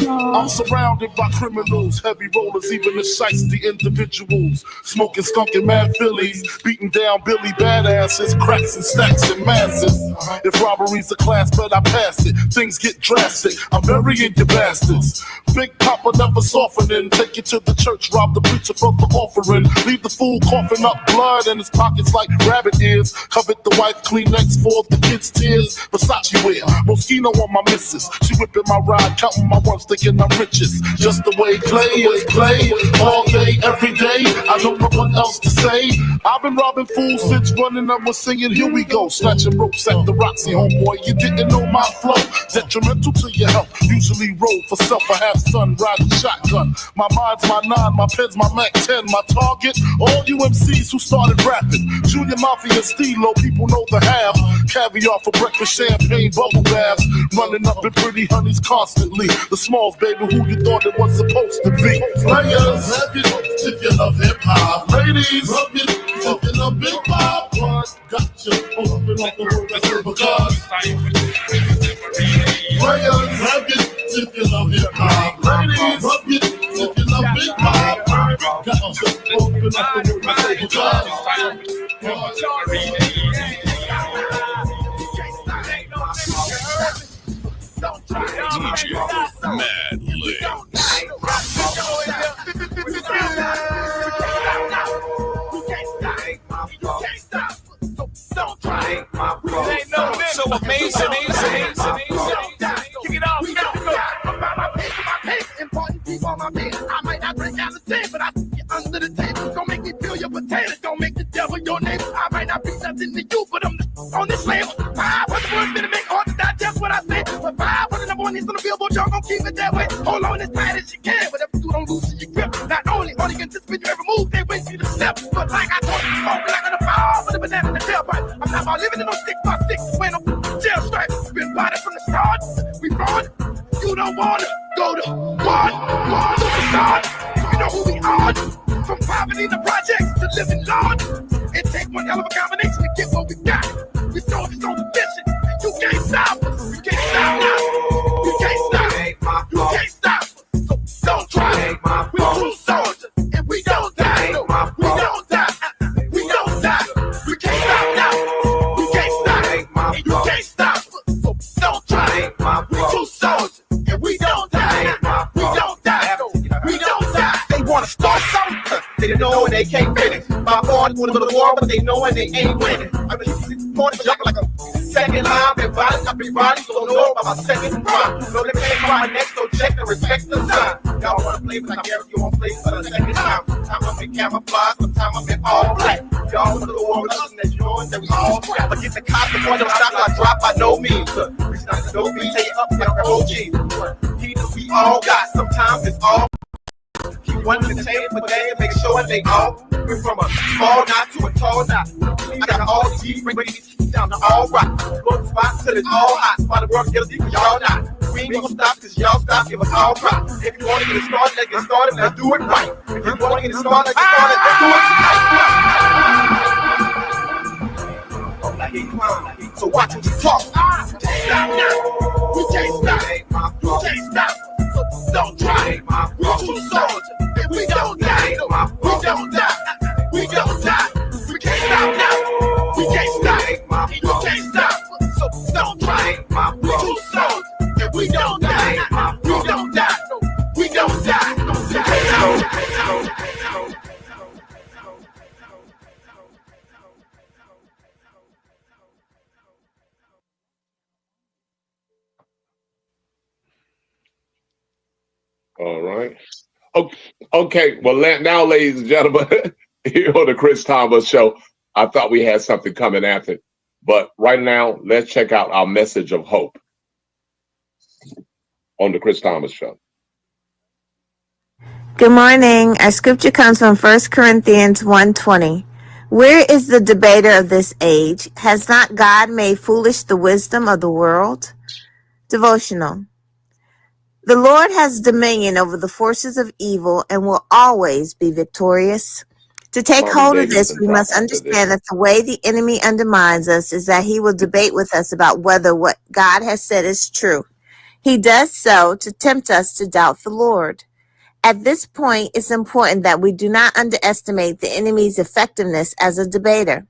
I'm surrounded by criminals, heavy rollers, even the shiesty individuals. Smoking, skunking mad Phillies, beating down Billy badasses, cracks and stacks and masses. If robbery's a class, but I pass it. Things get drastic. I'm burying you bastards. Big Papa never softening. Take you to the church, rob the preacher for the offering. Leave the fool coughing up blood in his pockets like rabbit ears. Covet the wife Kleenex for the kids' tears. Versace wear, Moschino on my missus. She whipping my ride, counting my ones, thinking I'm richest. Just the way players play, all day, every day. I don't know what else to say. I've been robbing fools since running up was singing. Here we go, snatching ropes at the Roxy, homeboy. You didn't know my flow, detrimental to your health. Usually roll for self. I have son riding shotgun. My mind's my 9, my pen's my Mac 10. My target, all you MCs who started rapping. Junior Mafia, Stilo, people know the half. Caviar for breakfast, champagne, bubble baths. Running up in pretty honeys constantly. The Smalls, baby, who you thought it was supposed to be. Players, rub it if you love hip hop. Ladies, rub it if you love Big Pop. Gotcha. Open up the world I say because. Players, rub it if you love hip hop. Ladies, rub it if you love Big Pop. Gotcha. Open up the world I say because. DJ Mad Links. So amazing. Kick it off. Important people on my bed. I might not break down the tape, but I see you under the table. Don't make me feel your potatoes. Don't make the devil your neighbor. I might not be nothing to you, but I'm on this label. 500 words to make hard to digest what I say. But 500 number one hits on the Billboard, y'all gon' keep it that way. Hold on as tight as you can, but if you don't loosen your grip, not only can anticipate your every move, they wait for you to step. But like I told you, I'm black on the fall, but the banana in the tailpipe. I'm not about living in no 6x6, when I'm jail stripe. Been bodied from the start, we fraud. You don't wanna go to war to the start. You know who we are. From poverty to projects to living large. It takes one hell of a combination to get what we got. We sold wanna go to war, but they knowin' they ain't winning. I mean, morning jumping like a second line, been riding, I've been riding, so know about my second rhyme. No, they pay my next, so check and respect the sign. Y'all wanna play, but I guarantee you won't play for the second time. Time I'm in camouflage, sometimes I'm in all black. Y'all wanna go war with us, and that's yours, and we all scrap. But get the cops, the point of stop, I drop by no means. Reach out to no means, take it up like an OG. He that we all got, sometimes it's all. Keep one to change, but they make sure they all. We're from a small knot to a tall knot. I got all the G's, bring these down to all rock. Go to spot till it's all hot. Spot the world guilty, cause y'all not. We ain't gonna stop, cause y'all stop, give us all rock. If you wanna get it started, let's get started, let's do it right. If you wanna get it started, let's get started, let's do it right. So watch what you talk. Stop now. We can't stop. We can't stop. So don't try. We too soldiers. If we don't die, we don't die. We don't die. We can't stop now. We can't stop. We can't stop. So don't try. We too soldiers. If we don't die, we don't die. We don't die. All right. Okay. Well, now, ladies and gentlemen, here on the Chris Thomas Show, I thought we had something coming after, but right now, let's check out our message of hope on the Chris Thomas Show. Good morning. Our scripture comes from 1 Corinthians 1:20. Where is the debater of this age? Has not God made foolish the wisdom of the world? Devotional. The Lord has dominion over the forces of evil and will always be victorious. To take hold of this, we must understand that the way the enemy undermines us is that he will debate with us about whether what God has said is true. He does so to tempt us to doubt the Lord. At this point, it's important that we do not underestimate the enemy's effectiveness as a debater.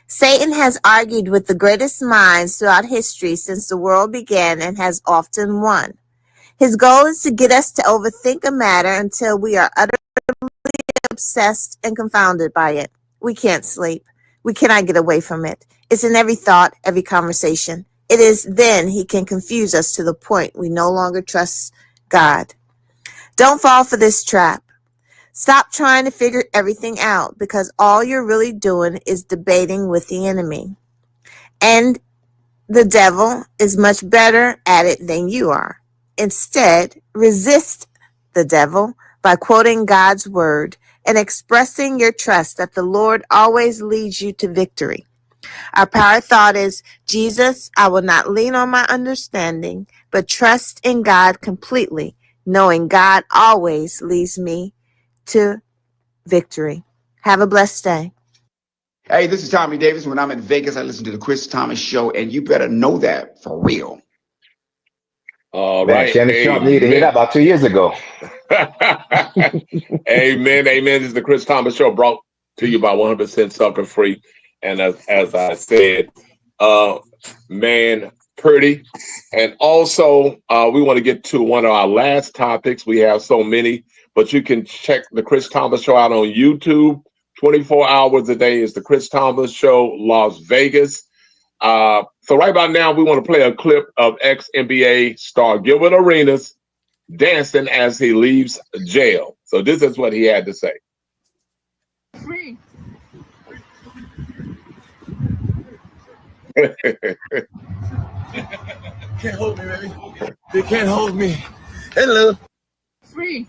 Satan has argued with the greatest minds throughout history since the world began and has often won. His goal is to get us to overthink a matter until we are utterly obsessed and confounded by it. We can't sleep. We cannot get away from it. It's in every thought, every conversation. It is then he can confuse us to the point we no longer trust God. Don't fall for this trap. Stop trying to figure everything out, because all you're really doing is debating with the enemy. And the devil is much better at it than you are. Instead, resist the devil by quoting God's word and expressing your trust that the Lord always leads you to victory. Our power thought is, Jesus, I will not lean on my understanding, but trust in God completely, knowing God always leads me to victory. Have a blessed day. Hey, this is Tommy Davis. When I'm in Vegas, I listen to the Chris Thomas Show, and you better know that for real. All Man, right. Shannon Sharp needed to hear that about 2 years ago. Amen. Amen. This is the Chris Thomas Show, brought to you by 100% Sucker Free. And as I said, man, pretty. And also, we want to get to one of our last topics. We have so many, but you can check the Chris Thomas Show out on YouTube. 24 hours a day is the Chris Thomas Show, Las Vegas. So right about now, we want to play a clip of ex-NBA star Gilbert Arenas dancing as he leaves jail. So this is what he had to say. Free. Can't hold me, baby. They can't hold me. Hello. Free.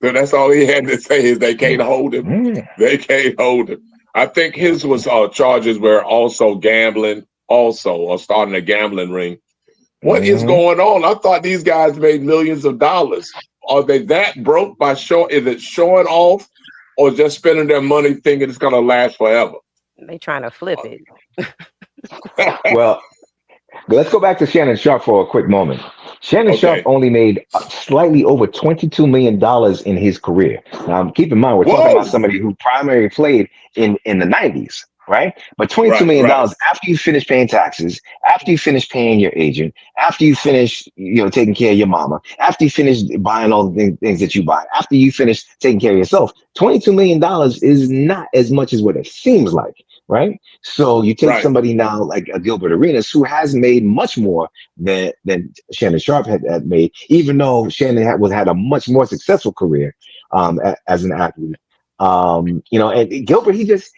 So that's all he had to say is they can't hold him. They can't hold him. I think his was charges were also gambling, or starting a gambling ring. What is going on? I thought these guys made millions of dollars. Are they that broke by is it showing off, or just spending their money thinking it's gonna last forever? They trying to flip it. Well, let's go back to Shannon Sharp for a quick moment. Shannon Sharp only made slightly over $22 million in his career. Now, keep in mind, we're talking about somebody who primarily played in the 90s. right? But $22 Right, million right. after you finish paying taxes, after you finish paying your agent, after you finish, taking care of your mama, after you finish buying all the things that you buy, after you finish taking care of yourself, $22 million is not as much as what it seems like, right? So you take Right. somebody now like a Gilbert Arenas who has made much more than Shannon Sharp had made, even though Shannon had a much more successful career as an athlete. And Gilbert, he just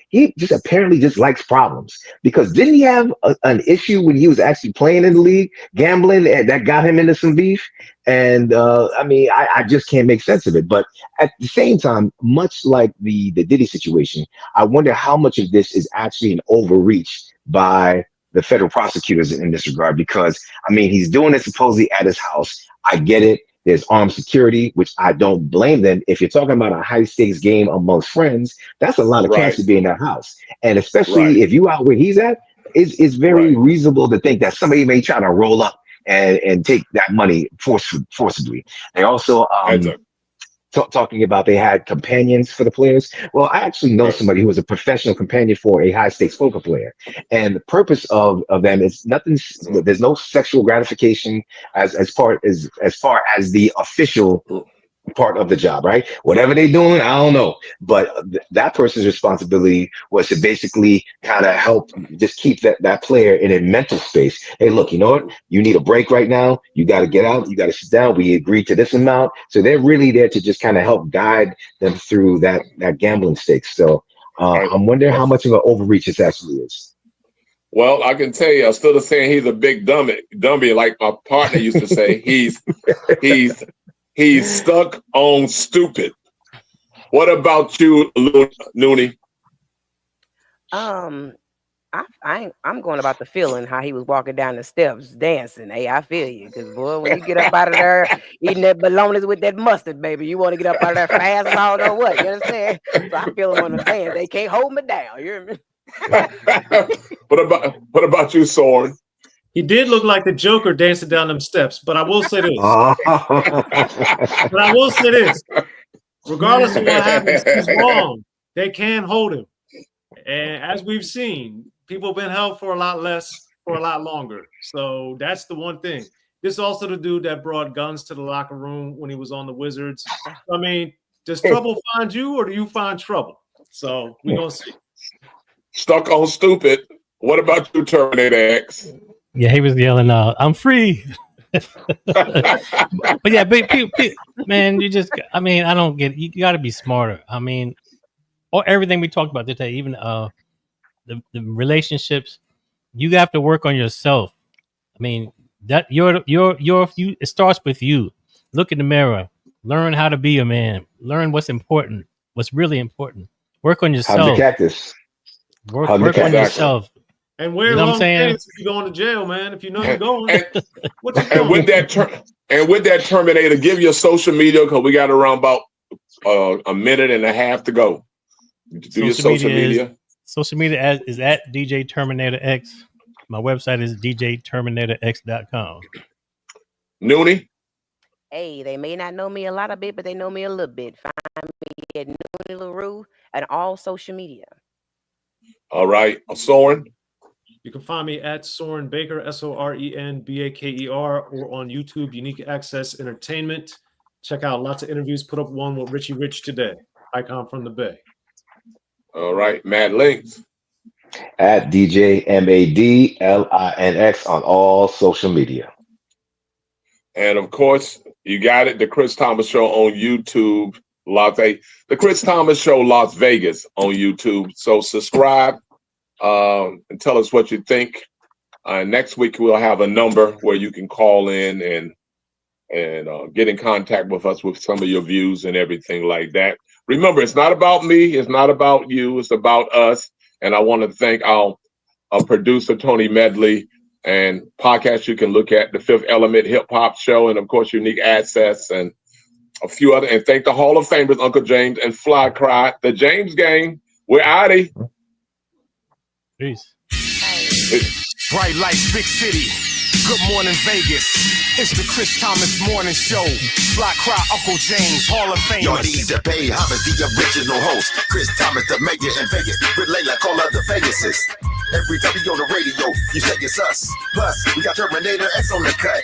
apparently just likes problems, because didn't he have an issue when he was actually playing in the league, gambling, and that got him into some beef? And I just can't make sense of it. But at the same time, much like the Diddy situation, I wonder how much of this is actually an overreach by the federal prosecutors in this regard, because he's doing it supposedly at his house. I get it. There's armed security, which I don't blame them. If you're talking about a high stakes game amongst friends, that's a lot of cash to be in that house. And especially if you out where he's at, it's very reasonable to think that somebody may try to roll up and take that money forcibly. They also talking about they had companions for the players. Well, I actually know somebody who was a professional companion for a high stakes poker player, and the purpose of them is nothing. There's no sexual gratification as far as the official part of the job, right? Whatever they're doing, I don't know, but that person's responsibility was to basically kind of help just keep that player in a mental space. Hey, look, you know what? You need a break right now. You got to get out. You got to sit down. We agreed to this amount. So they're really there to just kind of help guide them through that gambling stakes. So I'm wondering how much of an overreach this actually is. Well, I can tell you, I'm still saying he's a big dummy, like my partner used to say. He's stuck on stupid. What about you, Noonie? I'm going about the feeling how he was walking down the steps dancing. Hey, I feel you, because boy, when you get up out of there eating that bologna with that mustard, baby, you want to get up out of there fast as I don't know what. You understand? So I feel him on the dance. They can't hold me down. You hear me? What about you, Soren? He did look like the Joker dancing down them steps, but I will say this. Regardless of what happens, he's wrong. They can hold him. And as we've seen, people have been held for a lot less, for a lot longer. So that's the one thing. This is also the dude that brought guns to the locker room when he was on the Wizards. Does trouble find you, or do you find trouble? So we're going to see. Stuck on stupid. What about you, Terminator X? Yeah, he was yelling out, "I'm free." But yeah, man, you just, I don't get it. You got to be smarter. Or everything we talked about today, even the relationships, you have to work on yourself. That it starts with you. Look in the mirror, learn how to be a man, learn what's important, what's really important. Work on yourself. How's the cactus? Work on yourself. And wear long pants if you're going to jail, man. If you know you're going. And with that Terminator, give your social media, because we got around about a minute and a half to go. Do your social media. Social media is at DJ Terminator X. My website is djterminatorx.com. Noonie? Hey, they may not know me a lot of bit, but they know me a little bit. Find me at Noonie LaRue and all social media. All right. Soren? You can find me at Soren Baker, SorenBaker, or on YouTube, Unique Access Entertainment. Check out lots of interviews. Put up one with Richie Rich today, icon from the Bay. All right, Mad Links. At DJ MADLINX on all social media. And of course, you got it. The Chris Thomas Show on YouTube. The Chris Thomas Show Las Vegas on YouTube. So subscribe and tell us what you think. Next week we'll have a number where you can call in and get in contact with us with some of your views and everything like that. Remember, it's not about me. It's not about you. It's about us. And I want to thank our producer, Tony Medley, and podcast you can look at, The Fifth Element Hip Hop Show, and of course, Unique Access, and a few other. And thank the Hall of Famers, Uncle James and Fly Cry. The James Gang. We're outie. Peace. Bright lights, big city. Good morning, Vegas. It's the Chris Thomas Morning Show. Fly Cry, Uncle James, Hall of Fame. Y'all need to pay homage the original host, Chris Thomas, the mayor in Vegas. Relay like all other Vegases. Every time you on the radio, you say it's us. Plus, we got Terminator X on the cut.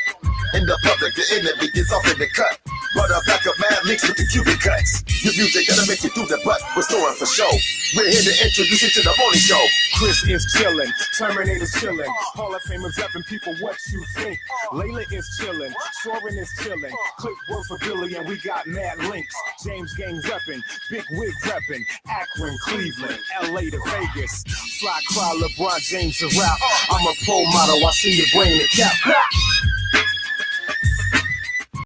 In the public, the enemy gets off in the cut. But a back of mad links with the Cuban cuts. Your music gotta make you through the butt. We're storing for show. We're here to introduce you to the morning show. Chris is chillin', Terminator's chillin', Hall of Famers reppin', people what you think. Layla is chillin', Soren is chillin', Click work for Billy and we got mad links. James Gang reppin', Big Wig reppin', Akron, Cleveland, LA to Vegas. Fly Cry, LeBron James a rap. I'm a pro model, I see your brain to cap.